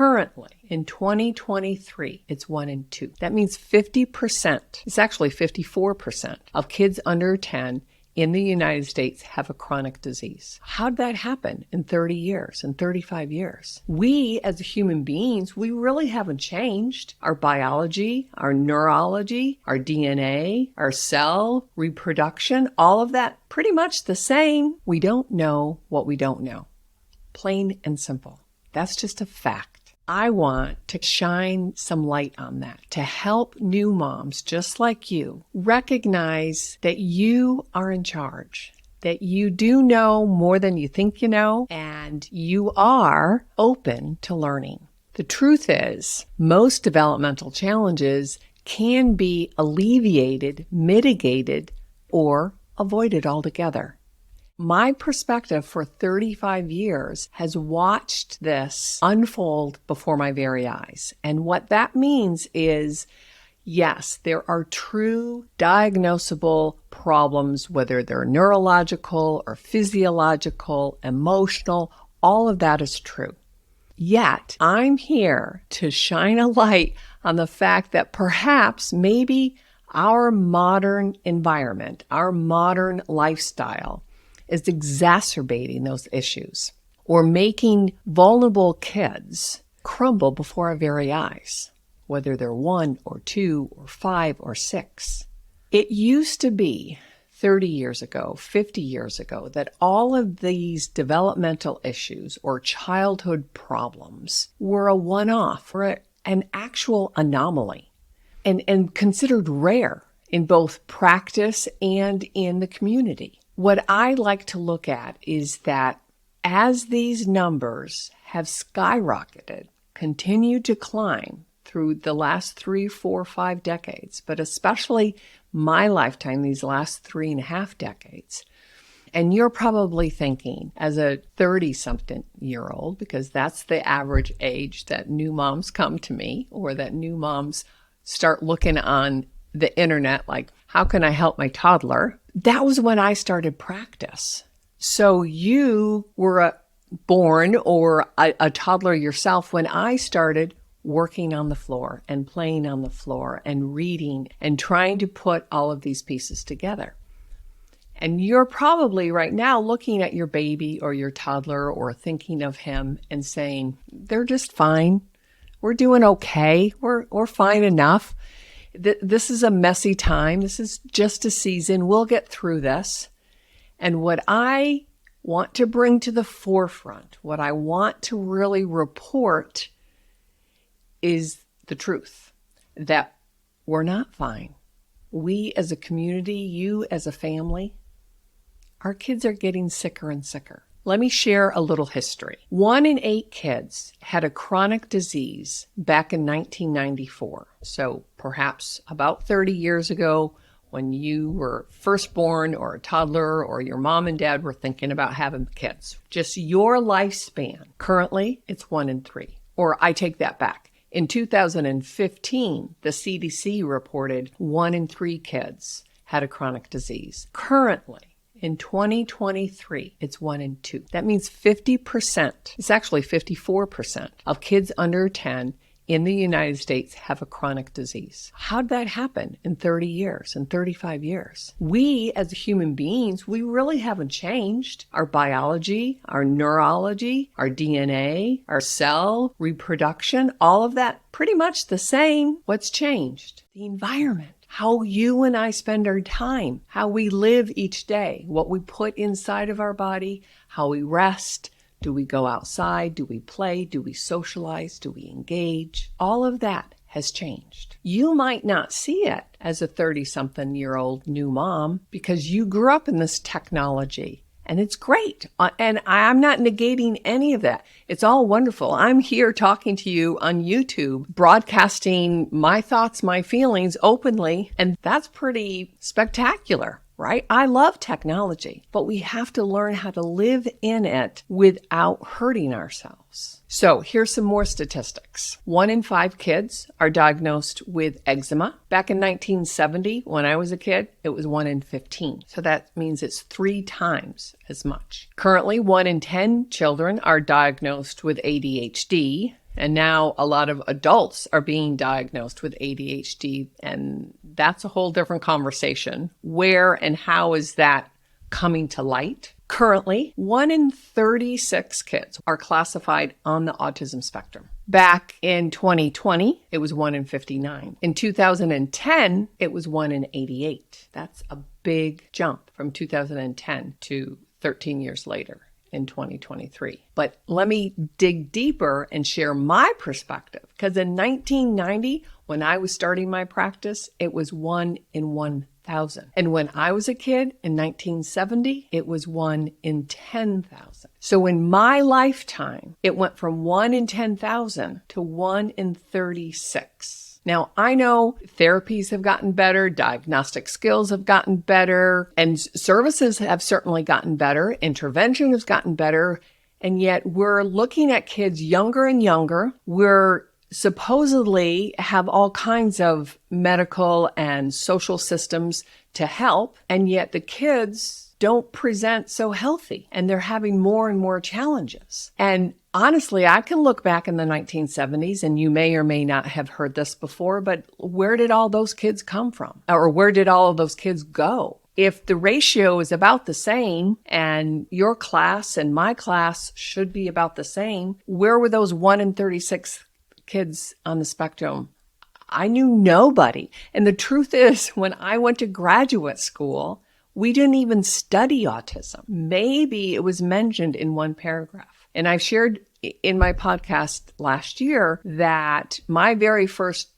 Currently, in 2023, it's 1 in 2. That means 50%, it's actually 54% of kids under 10 in the United States have a chronic disease. How'd that happen in 30 years, in 35 years? We, as human beings, we really haven't changed. Our biology, our neurology, our DNA, our cell, reproduction, all of that, pretty much the same. We don't know what we don't know. Plain and simple. That's just a fact. I want to shine some light on that, to help new moms just like you recognize that you are in charge, that you do know more than you think you know, and you are open to learning. The truth is, most developmental challenges can be alleviated, mitigated, or avoided altogether. My perspective for 35 years has watched this unfold before my very eyes. And what that means is, yes, there are true diagnosable problems, whether they're neurological or physiological, emotional, all of that is true. Yet, I'm here to shine a light on the fact that perhaps maybe our modern environment, our modern lifestyle, is exacerbating those issues or making vulnerable kids crumble before our very eyes, whether they're 1 or 2 or 5 or 6. It used to be 30 years ago, 50 years ago, that all of these developmental issues or childhood problems were a one-off or an actual anomaly and considered rare in both practice and in the community. What I like to look at is that as these numbers have skyrocketed, continued to climb through the last 3, 4, 5 decades, but especially my lifetime, these last 3.5 decades, and you're probably thinking as a 30-something-year-old, because that's the average age that new moms come to me, or that new moms start looking on the internet like, how can I help my toddler? That was when I started practice. So you were born or a toddler yourself when I started working on the floor and playing on the floor and reading and trying to put all of these pieces together. And you're probably right now looking at your baby or your toddler or thinking of him and saying, they're just fine. We're doing okay. We're fine enough. This is a messy time. This is just a season. We'll get through this. And what I want to bring to the forefront, what I want to really report is the truth, that we're not fine. We as a community, you as a family, our kids are getting sicker and sicker. Let me share a little history. 1 in 8 kids had a chronic disease back in 1994. So perhaps about 30 years ago, when you were first born or a toddler or your mom and dad were thinking about having kids. Just your lifespan. Currently, it's 1 in 3. Or I take that back. In 2015, the CDC reported 1 in 3 kids had a chronic disease. Currently, in 2023, it's 1 in 2. That means 50%, it's actually 54% of kids under 10 in the United States have a chronic disease. How'd that happen in 30 years, in 35 years? We, as human beings, we really haven't changed. Our biology, our neurology, our DNA, our cell, reproduction, all of that, pretty much the same. What's changed? The environment. How you and I spend our time, how we live each day, what we put inside of our body, how we rest. Do we go outside? Do we play? Do we socialize? Do we engage? All of that has changed. You might not see it as a 30-something-year-old new mom because you grew up in this technology. And it's great. And I'm not negating any of that. It's all wonderful. I'm here talking to you on YouTube, broadcasting my thoughts, my feelings openly. And that's pretty spectacular, right? I love technology, but we have to learn how to live in it without hurting ourselves. So here's some more statistics. 1 in 5 kids are diagnosed with eczema. Back in 1970, when I was a kid, it was 1 in 15. So that means it's 3 times as much. Currently, 1 in 10 children are diagnosed with ADHD. And now a lot of adults are being diagnosed with ADHD, and that's a whole different conversation. Where and how is that coming to light? Currently, 1 in 36 kids are classified on the autism spectrum. Back in 2020, it was 1 in 59. In 2010, it was 1 in 88. That's a big jump from 2010 to 13 years later in 2023. But let me dig deeper and share my perspective, because in 1990, when I was starting my practice, it was 1 in 1,000. And when I was a kid in 1970, it was 1 in 10,000. So in my lifetime, it went from 1 in 10,000 to 1 in 36. Now, I know therapies have gotten better, diagnostic skills have gotten better, and services have certainly gotten better, intervention has gotten better, and yet we're looking at kids younger and younger. We're supposedly have all kinds of medical and social systems to help, and yet the kids don't present so healthy, and they're having more and more challenges. And honestly, I can look back in the 1970s, and you may or may not have heard this before, but where did all those kids come from? Or where did all of those kids go? If the ratio is about the same, and your class and my class should be about the same, where were those 1 in 36 kids on the spectrum? I knew nobody. And the truth is, when I went to graduate school, we didn't even study autism. Maybe it was mentioned in one paragraph. And I've shared in my podcast last year that my very first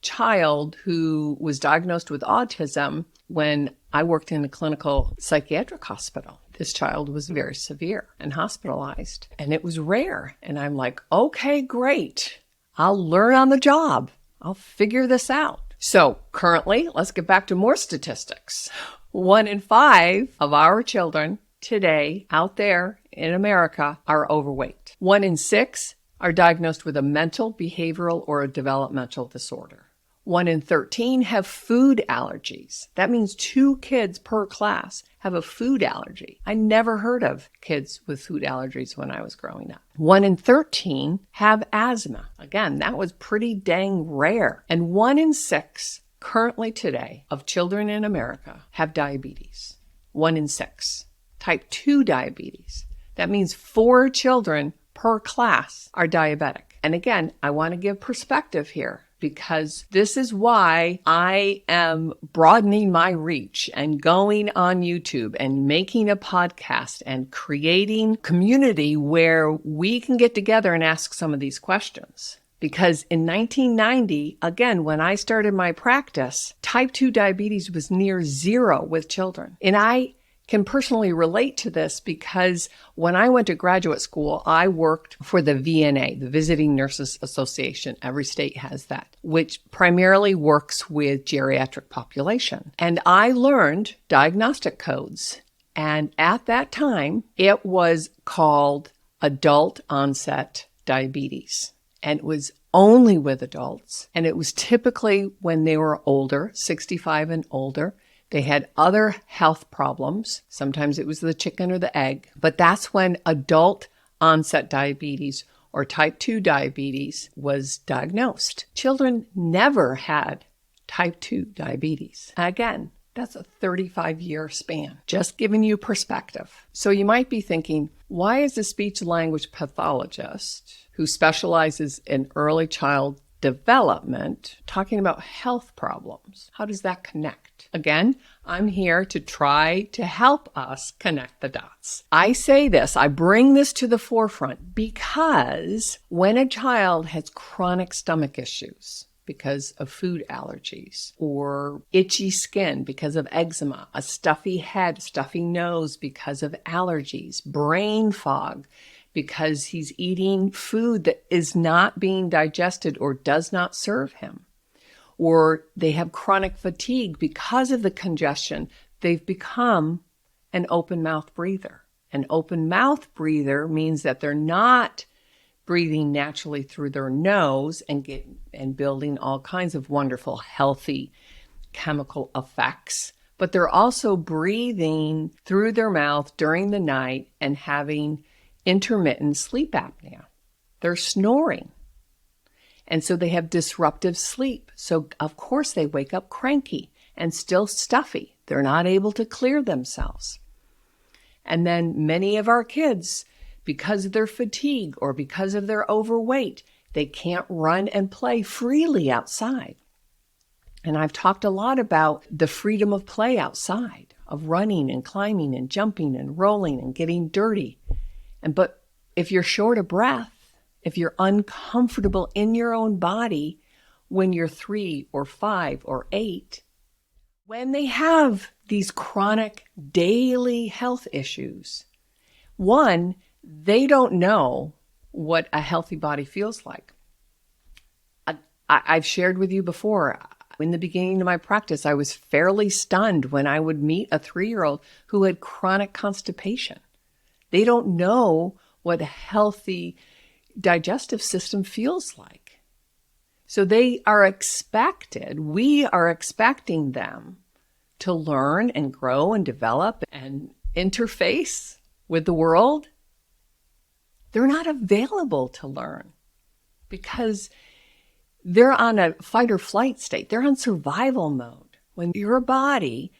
child who was diagnosed with autism when I worked in a clinical psychiatric hospital, this child was very severe and hospitalized, and it was rare. And I'm like, okay, great. I'll learn on the job. I'll figure this out. So currently, let's get back to more statistics. 1 in 5 of our children today out there in America are overweight. 1 in 6 are diagnosed with a mental, behavioral, or a developmental disorder. 1 in 13 have food allergies. That means 2 kids per class have a food allergy. I never heard of kids with food allergies when I was growing up. 1 in 13 have asthma. Again, that was pretty dang rare. And 1 in 6 currently today of children in America have diabetes. 1 in 6. Type 2 diabetes. That means 4 children per class are diabetic. And again, I want to give perspective here, because this is why I am broadening my reach and going on YouTube and making a podcast and creating community where we can get together and ask some of these questions. Because in 1990, again, when I started my practice, type 2 diabetes was near zero with children. And I can personally relate to this because when I went to graduate school, I worked for the VNA, the Visiting Nurses Association. Every state has that, which primarily works with geriatric population. And I learned diagnostic codes. And at that time, it was called adult onset diabetes. And it was only with adults. And it was typically when they were older, 65 and older. They had other health problems. Sometimes it was the chicken or the egg. But that's when adult onset diabetes or type 2 diabetes was diagnosed. Children never had type 2 diabetes. Again, that's a 35-year span. Just giving you perspective. So you might be thinking, why is a speech language pathologist who specializes in early child development talking about health problems? How does that connect? Again, I'm here to try to help us connect the dots. I say this, I bring this to the forefront because when a child has chronic stomach issues because of food allergies, or itchy skin because of eczema, a stuffy head, stuffy nose because of allergies, brain fog because he's eating food that is not being digested or does not serve him, or they have chronic fatigue because of the congestion, they've become an open mouth breather. An open mouth breather means that they're not breathing naturally through their nose and building all kinds of wonderful, healthy chemical effects, but they're also breathing through their mouth during the night and having intermittent sleep apnea. They're snoring. And so they have disruptive sleep. So of course they wake up cranky and still stuffy. They're not able to clear themselves. And then many of our kids, because of their fatigue or because of their overweight, they can't run and play freely outside. And I've talked a lot about the freedom of play outside, of running and climbing and jumping and rolling and getting dirty. But if you're short of breath, if you're uncomfortable in your own body when you're 3 or 5 or 8, when they have these chronic daily health issues, one, they don't know what a healthy body feels like. I've shared with you before, in the beginning of my practice, I was fairly stunned when I would meet a 3-year-old who had chronic constipation. They don't know what a healthy digestive system feels like. So we are expecting them to learn and grow and develop and interface with the world. They're not available to learn because they're on a fight or flight state. They're on survival mode. When your body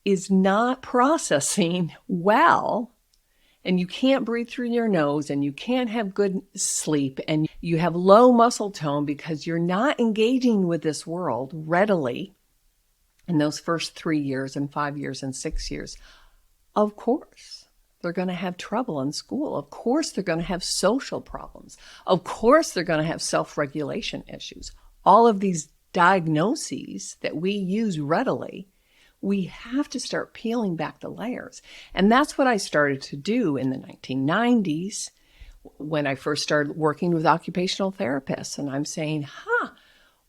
is not processing well, and you can't breathe through your nose, and you can't have good sleep, and you have low muscle tone because you're not engaging with this world readily in those first 3 years and 5 years and 6 years, of course, they're going to have trouble in school. Of course, they're going to have social problems. Of course, they're going to have self-regulation issues. All of these diagnoses that we use readily, we have to start peeling back the layers. And that's what I started to do in the 1990s when I first started working with occupational therapists. And I'm saying,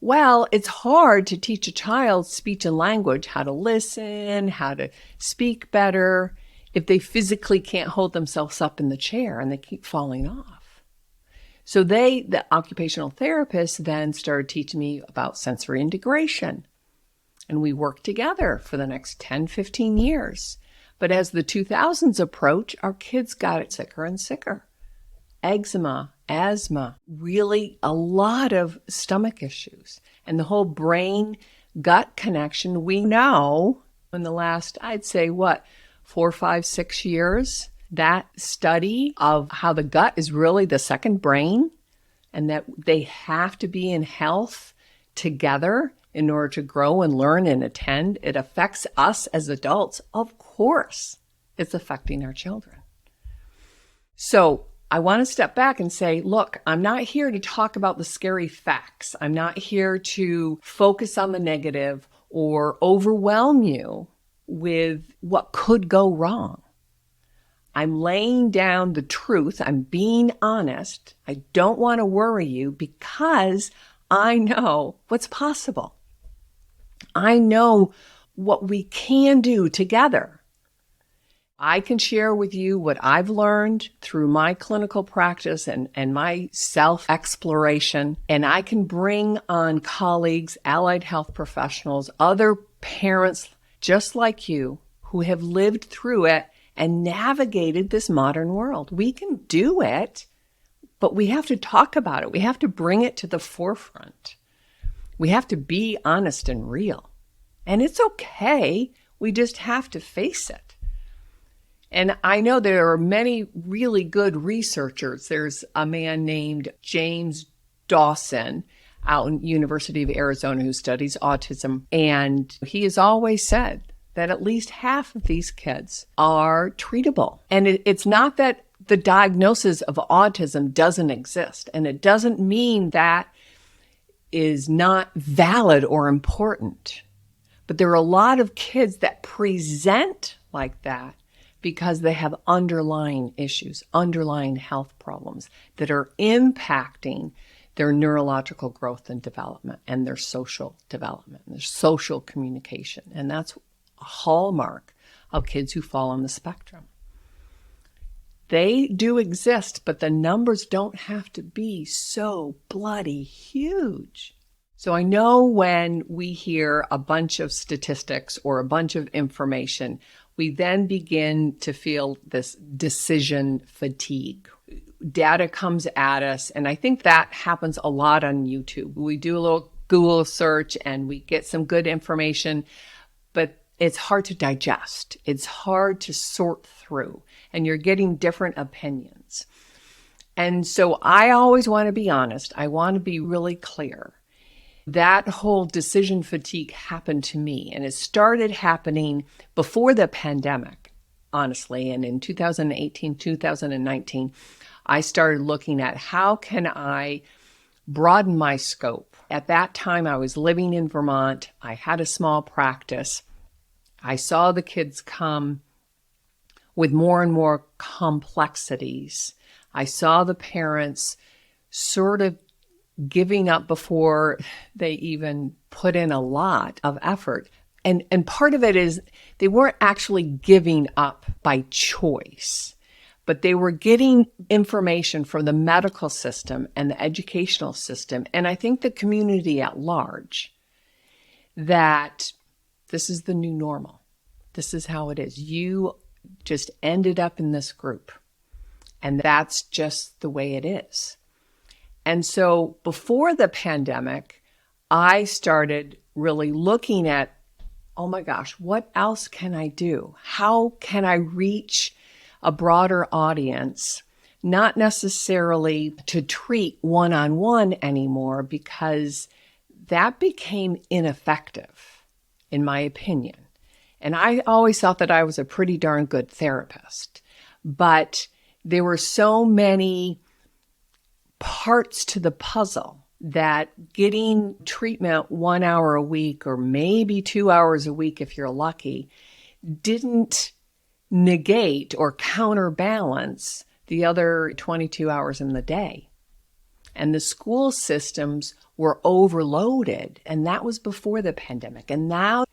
well, it's hard to teach a child speech and language, how to listen, how to speak better, if they physically can't hold themselves up in the chair and they keep falling off. So the occupational therapists then started teaching me about sensory integration. And we worked together for the next 10, 15 years. But as the 2000s approach, our kids got sicker and sicker. Eczema, asthma, really a lot of stomach issues. And the whole brain-gut connection, we know in the last, I'd say, 4, 5, 6 years, that study of how the gut is really the second brain and that they have to be in health together in order to grow and learn and attend. It affects us as adults. Of course, it's affecting our children. So I want to step back and say, look, I'm not here to talk about the scary facts. I'm not here to focus on the negative or overwhelm you with what could go wrong. I'm laying down the truth. I'm being honest. I don't want to worry you because I know what's possible. I know what we can do together. I can share with you what I've learned through my clinical practice and my self-exploration, and I can bring on colleagues, allied health professionals, other parents just like you who have lived through it and navigated this modern world. We can do it, but we have to talk about it. We have to bring it to the forefront. We have to be honest and real. And it's okay. We just have to face it. And I know there are many really good researchers. There's a man named James Dawson out in University of Arizona who studies autism. And he has always said that at least half of these kids are treatable. And it's not that the diagnosis of autism doesn't exist. And it doesn't mean that is not valid or important. But there are a lot of kids that present like that because they have underlying issues, underlying health problems that are impacting their neurological growth and development and their social development, and their social communication. And that's a hallmark of kids who fall on the spectrum. They do exist, but the numbers don't have to be so bloody huge. So I know when we hear a bunch of statistics or a bunch of information, we then begin to feel this decision fatigue. data comes at us, and I think that happens a lot on YouTube. We do a little Google search and we get some good information, but it's hard to digest. It's hard to sort through, and you're getting different opinions. And so I always want to be honest. I want to be really clear. That whole decision fatigue happened to me, and it started happening before the pandemic, honestly. And in 2018, 2019, I started looking at how can I broaden my scope. At that time, I was living in Vermont. I had a small practice. I saw the kids come with more and more complexities. I saw the parents sort of giving up before they even put in a lot of effort. And part of it is they weren't actually giving up by choice, but they were getting information from the medical system and the educational system, and I think the community at large, that this is the new normal. This is how it is. You just ended up in this group, and that's just the way it is. And so before the pandemic, I started really looking at, oh my gosh, what else can I do? How can I reach a broader audience? Not necessarily to treat one-on-one anymore, because that became ineffective, in my opinion. And I always thought that I was a pretty darn good therapist, but there were so many parts to the puzzle that getting treatment 1 hour a week, or maybe 2 hours a week if you're lucky, didn't negate or counterbalance the other 22 hours in the day. And the school systems were overloaded, and that was before the pandemic. And now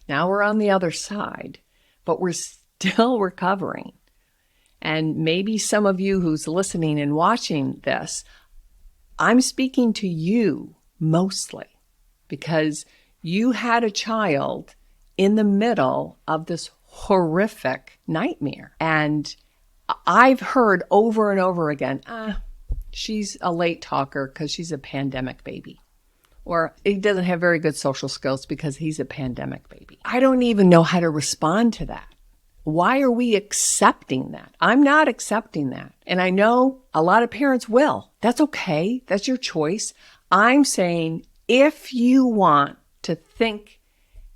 we're on the other side, but we're still recovering. And maybe some of you who's listening and watching this, I'm speaking to you mostly because you had a child in the middle of this horrific nightmare. And I've heard over and over again, she's a late talker because she's a pandemic baby. Or he doesn't have very good social skills because he's a pandemic baby. I don't even know how to respond to that. Why are we accepting that? I'm not accepting that. And I know a lot of parents will. That's okay. That's your choice. I'm saying if you want to think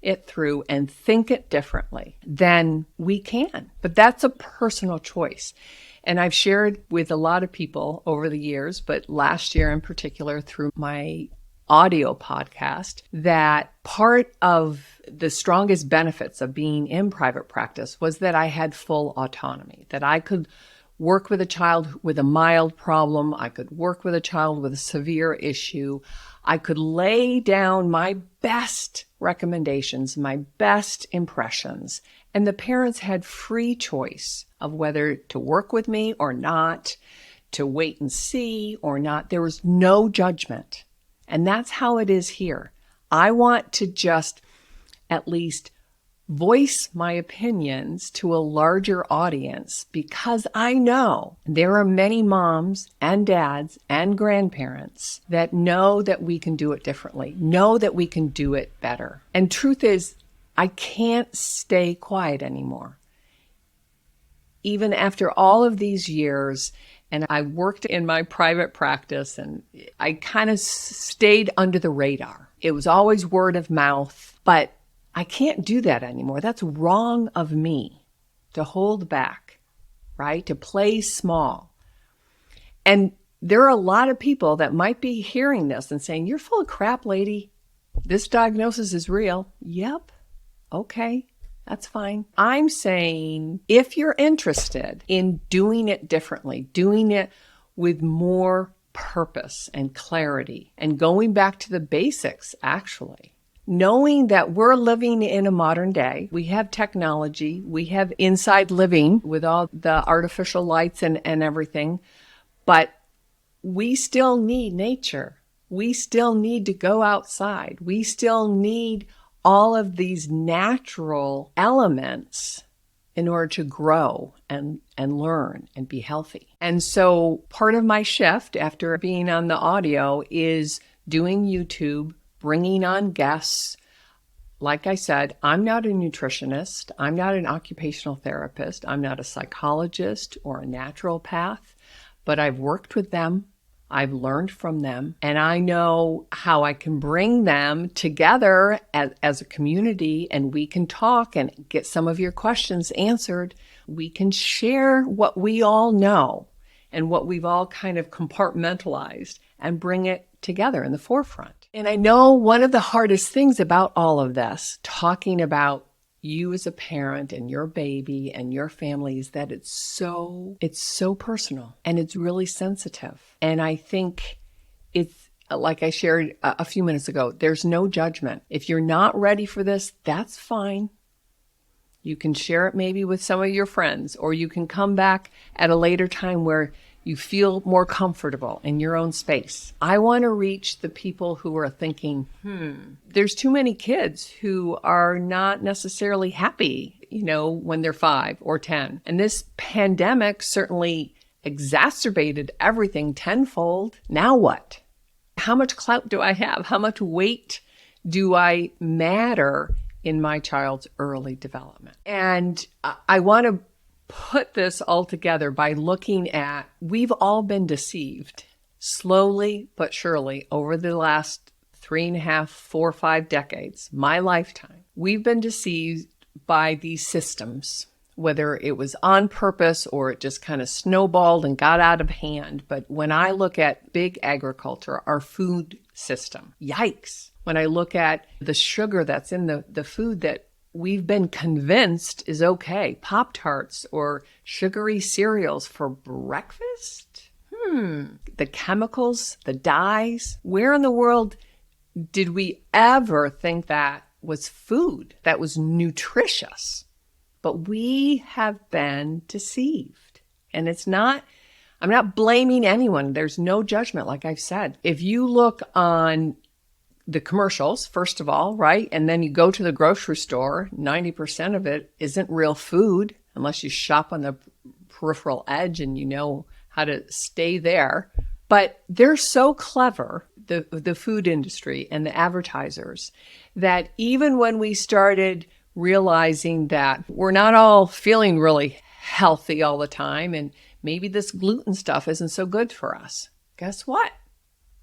it through and think it differently, then we can. But that's a personal choice. And I've shared with a lot of people over the years, but last year in particular through my audio podcast, that part of the strongest benefits of being in private practice was that I had full autonomy, that I could work with a child with a mild problem. I could work with a child with a severe issue. I could lay down my best recommendations, my best impressions, and the parents had free choice of whether to work with me or not, to wait and see or not. There was no judgment. And that's how it is here. I want to just at least voice my opinions to a larger audience because I know there are many moms and dads and grandparents that know that we can do it differently, know that we can do it better. And truth is, I can't stay quiet anymore. Even after all of these years, and I worked in my private practice, and I kind of stayed under the radar. It was always word of mouth, but I can't do that anymore. That's wrong of me to hold back, right? To play small. And there are a lot of people that might be hearing this and saying, you're full of crap, lady. This diagnosis is real. Yep. Okay. That's fine. I'm saying if you're interested in doing it differently, doing it with more purpose and clarity, and going back to the basics, actually, knowing that we're living in a modern day, we have technology, we have inside living with all the artificial lights and everything, but we still need nature. We still need to go outside. We still need all of these natural elements in order to grow and learn and be healthy. And so part of my shift after being on the audio is doing YouTube, bringing on guests. Like I said, I'm not a nutritionist. I'm not an occupational therapist. I'm not a psychologist or a naturopath, but I've worked with them. I've learned from them, and I know how I can bring them together as a community, and we can talk and get some of your questions answered. We can share what we all know and what we've all kind of compartmentalized and bring it together in the forefront. And I know one of the hardest things about all of this, talking about you as a parent and your baby and your family, is that it's so personal and it's really sensitive. And I think it's like I shared a few minutes ago, there's no judgment. If you're not ready for this, that's fine. You can share it maybe with some of your friends, or you can come back at a later time where you feel more comfortable in your own space. I want to reach the people who are thinking, there's too many kids who are not necessarily happy, when they're 5 or 10. And this pandemic certainly exacerbated everything tenfold. Now what? How much clout do I have? How much weight do I matter in my child's early development? And I want to put this all together by looking at, we've all been deceived slowly but surely over the last 3.5, 4, 5 decades, my lifetime. We've been deceived by these systems, whether it was on purpose or it just kind of snowballed and got out of hand. But when I look at big agriculture, our food system, yikes. When I look at the sugar that's in the food that we've been convinced is okay, Pop-Tarts or sugary cereals for breakfast? The chemicals, the dyes. Where in the world did we ever think that was food, that was nutritious? But we have been deceived. And I'm not blaming anyone. There's no judgment, like I've said. If you look on the commercials, first of all, right? And then you go to the grocery store, 90% of it isn't real food unless you shop on the peripheral edge and you know how to stay there. But they're so clever, the food industry and the advertisers, that even when we started realizing that we're not all feeling really healthy all the time and maybe this gluten stuff isn't so good for us, guess what?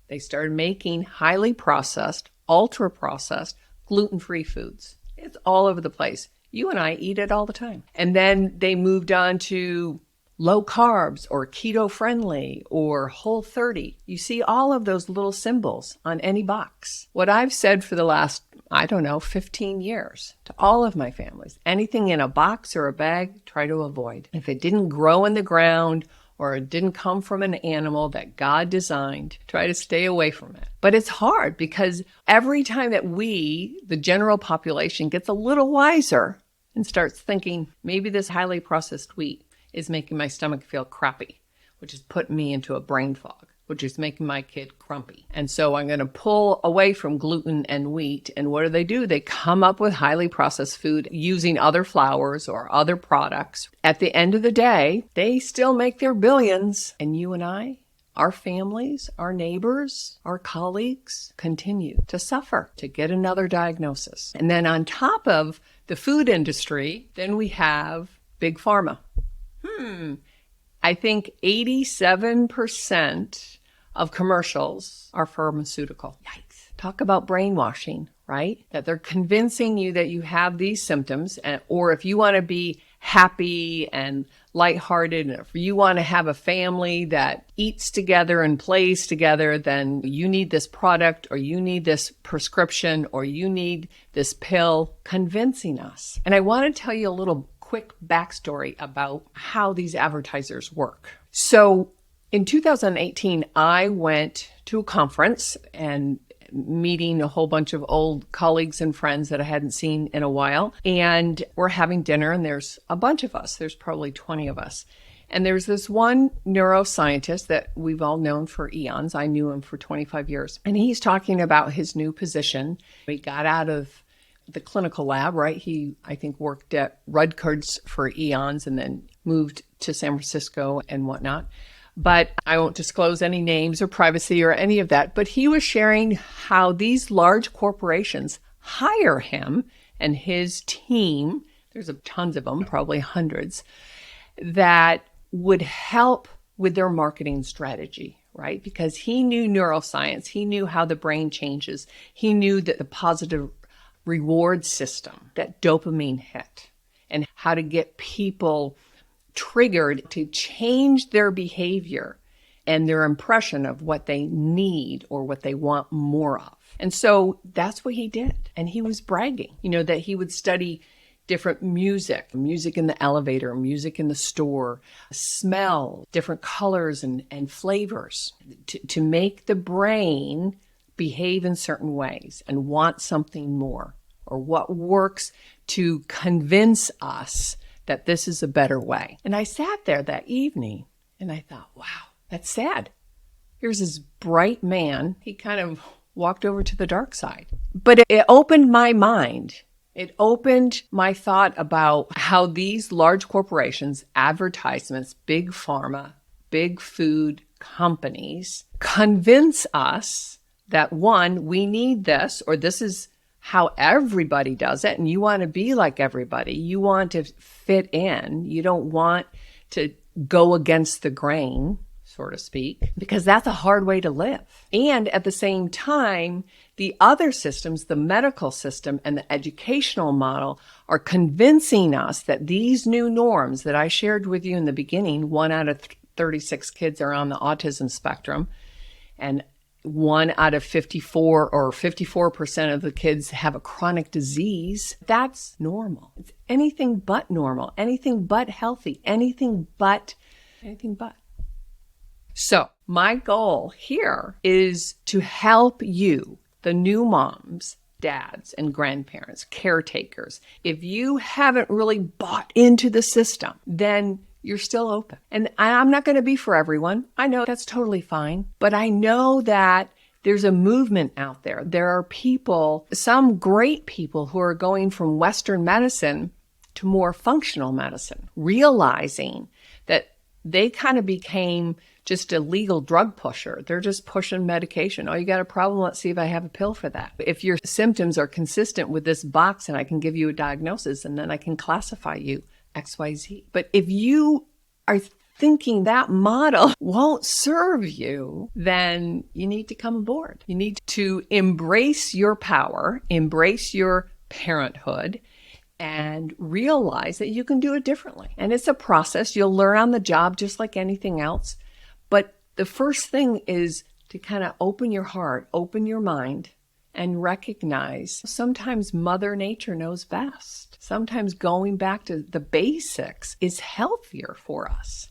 They started making highly processed, ultra-processed, gluten-free foods. It's all over the place. You and I eat it all the time. And then they moved on to low carbs or keto-friendly or Whole30. You see all of those little symbols on any box. What I've said for the last, 15 years to all of my families, anything in a box or a bag, try to avoid. If it didn't grow in the ground or it didn't come from an animal that God designed, try to stay away from it. But it's hard because every time that we, the general population, gets a little wiser and starts thinking, maybe this highly processed wheat is making my stomach feel crappy, which is putting me into a brain fog, which is making my kid grumpy. And so I'm going to pull away from gluten and wheat. And what do? They come up with highly processed food using other flours or other products. At the end of the day, they still make their billions. And you and I, our families, our neighbors, our colleagues continue to suffer, to get another diagnosis. And then on top of the food industry, then we have big pharma. I think 87% of commercials are pharmaceutical. Yikes. Talk about brainwashing, right? That they're convincing you that you have these symptoms, or if you want to be happy and lighthearted, and if you want to have a family that eats together and plays together, then you need this product, or you need this prescription, or you need this pill, convincing us. And I want to tell you a little quick backstory about how these advertisers work. So in 2018, I went to a conference and meeting a whole bunch of old colleagues and friends that I hadn't seen in a while. And we're having dinner, and there's a bunch of us. There's probably 20 of us. And there's this one neuroscientist that we've all known for eons. I knew him for 25 years. And he's talking about his new position. He got out of the clinical lab, right? He, I think, worked at Rutgers for eons and then moved to San Francisco and whatnot. But I won't disclose any names or privacy or any of that. But he was sharing how these large corporations hire him and his team, there's tons of them, probably hundreds, that would help with their marketing strategy, right? Because he knew neuroscience. He knew how the brain changes. He knew that the positive reward system, that dopamine hit, and how to get people triggered to change their behavior and their impression of what they need or what they want more of. And so that's what he did. And he was bragging, that he would study different music in the elevator, music in the store, smell, different colors and flavors to make the brain behave in certain ways and want something more, or what works to convince us that this is a better way. And I sat there that evening and I thought, wow, that's sad. Here's this bright man. He kind of walked over to the dark side. But it opened my mind. It opened my thought about how these large corporations, advertisements, big pharma, big food companies convince us that, one, we need this, or this is how everybody does it, and you want to be like everybody. You want to fit in. You don't want to go against the grain, so to speak, because that's a hard way to live. And at the same time, the other systems, the medical system and the educational model, are convincing us that these new norms that I shared with you in the beginning, 1 out of 36 kids are on the autism spectrum, and 1 out of 54 or 54% of the kids have a chronic disease. That's normal. It's anything but normal, anything but healthy, anything but. So my goal here is to help you, the new moms, dads, and grandparents, caretakers. If you haven't really bought into the system, then you're still open. And I'm not going to be for everyone. I know that's totally fine. But I know that there's a movement out there. There are people, some great people, who are going from Western medicine to more functional medicine, realizing that they kind of became just a legal drug pusher. They're just pushing medication. Oh, you got a problem? Let's see if I have a pill for that. If your symptoms are consistent with this box and I can give you a diagnosis and then I can classify you XYZ. But if you are thinking that model won't serve you, then you need to come aboard. You need to embrace your power, embrace your parenthood, and realize that you can do it differently. And it's a process. You'll learn on the job just like anything else. But the first thing is to kind of open your heart, open your mind, and recognize sometimes Mother Nature knows best. Sometimes going back to the basics is healthier for us.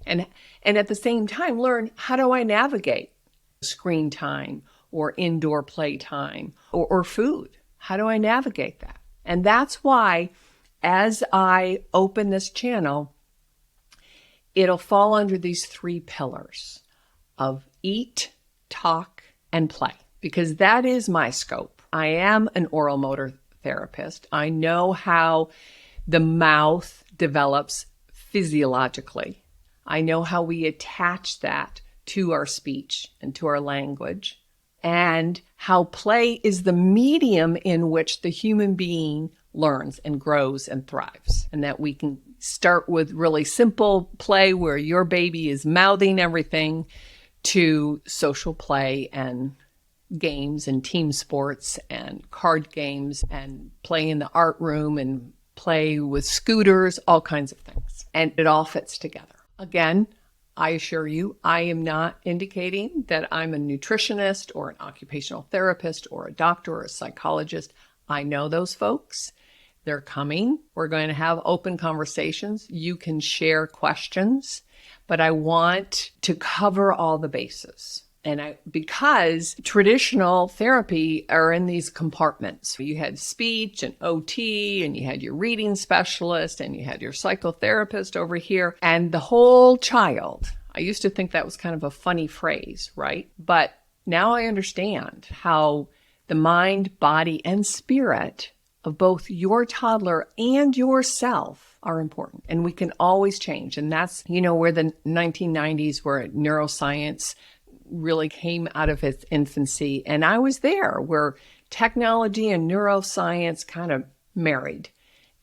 And at the same time, learn, how do I navigate screen time or indoor play time or food? How do I navigate that? And that's why as I open this channel, it'll fall under these 3 pillars of eat, talk, and play, because that is my scope. I am an oral motor therapist. I know how the mouth develops physiologically. I know how we attach that to our speech and to our language, and how play is the medium in which the human being learns and grows and thrives. And that we can start with really simple play where your baby is mouthing everything, to social play and games and team sports and card games and play in the art room and play with scooters, all kinds of things. And it all fits together. Again, I assure you, I am not indicating that I'm a nutritionist or an occupational therapist or a doctor or a psychologist. I know those folks. They're coming. We're going to have open conversations. You can share questions, but I want to cover all the bases. And because traditional therapy are in these compartments. You had speech and OT, and you had your reading specialist, and you had your psychotherapist over here, and the whole child. I used to think that was kind of a funny phrase, right? But now I understand how the mind, body, and spirit of both your toddler and yourself are important, and we can always change. And that's, where the 1990s, where neuroscience really came out of its infancy. And I was there where technology and neuroscience kind of married.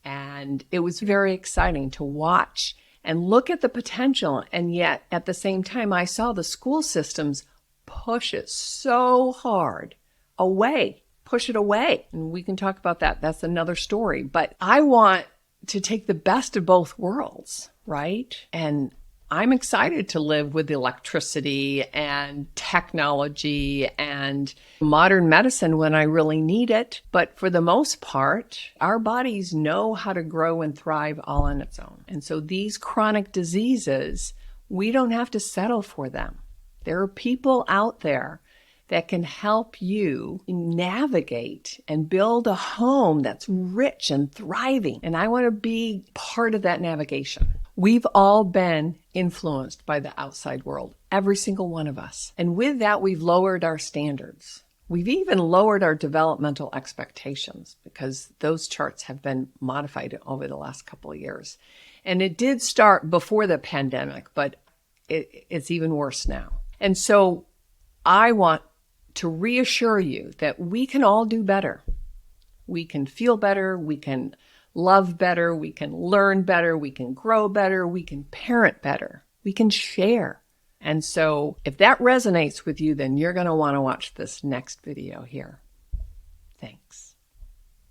And it was very exciting to watch and look at the potential. And yet at the same time, I saw the school systems push it so hard away, push it away. And we can talk about that. That's another story. But I want to take the best of both worlds, right? And I'm excited to live with electricity and technology and modern medicine when I really need it. But for the most part, our bodies know how to grow and thrive all on its own. And so these chronic diseases, we don't have to settle for them. There are people out there that can help you navigate and build a home that's rich and thriving. And I want to be part of that navigation. We've all been influenced by the outside world, every single one of us. And with that, we've lowered our standards. We've even lowered our developmental expectations because those charts have been modified over the last couple of years. And it did start before the pandemic, but it's even worse now. And so I want to reassure you that we can all do better. We can feel better. We can love better. We can learn better. We can grow better. We can parent better. We can share. And so if that resonates with you, then you're going to want to watch this next video here. Thanks.